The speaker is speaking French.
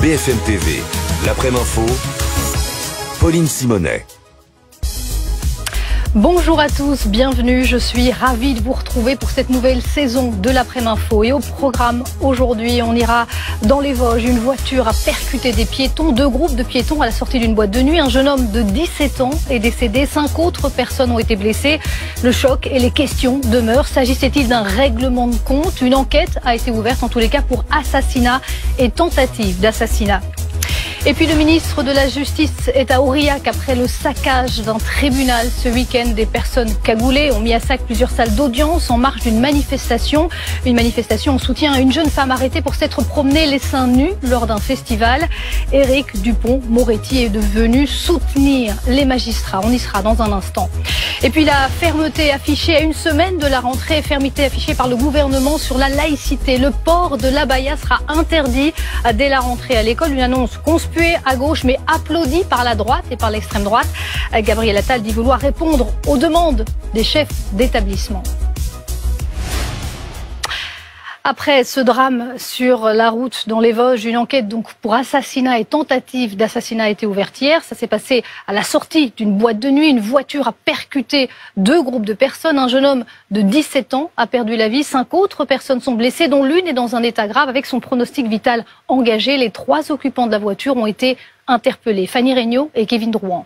BFM TV, l'après-midi info, Pauline Simonet. Bonjour à tous, bienvenue, je suis ravie de vous retrouver pour cette nouvelle saison de l'après-midi info. Et au programme aujourd'hui, on ira dans les Vosges, une voiture a percuté des piétons, 2 groupes de piétons à la sortie d'une boîte de nuit. Un jeune homme de 17 ans est décédé, 5 autres personnes ont été blessées. Le choc et les questions demeurent. S'agissait-il d'un règlement de compte? Une enquête a été ouverte en tous les cas pour assassinat et tentative d'assassinat. Et puis le ministre de la Justice est à Aurillac après le saccage d'un tribunal ce week-end. Des personnes cagoulées ont mis à sac plusieurs salles d'audience en marge d'une manifestation. Une manifestation en soutien à une jeune femme arrêtée pour s'être promenée les seins nus lors d'un festival. Éric Dupond-Moretti est venu soutenir les magistrats. On y sera dans un instant. Et puis la fermeté affichée à une semaine de la rentrée, fermeté affichée par le gouvernement sur la laïcité. Le port de l'abaya sera interdit dès la rentrée à l'école. Une annonce conspuée à gauche mais applaudie par la droite et par l'extrême droite. Gabriel Attal dit vouloir répondre aux demandes des chefs d'établissement. Après ce drame sur la route dans les Vosges, une enquête donc pour assassinat et tentative d'assassinat a été ouverte hier. Ça s'est passé à la sortie d'une boîte de nuit. Une voiture a percuté 2 groupes de personnes. Un jeune homme de 17 ans a perdu la vie. 5 autres personnes sont blessées, dont l'une est dans un état grave avec son pronostic vital engagé. Les 3 occupants de la voiture ont été interpellés. Fanny Regnault et Kevin Drouan.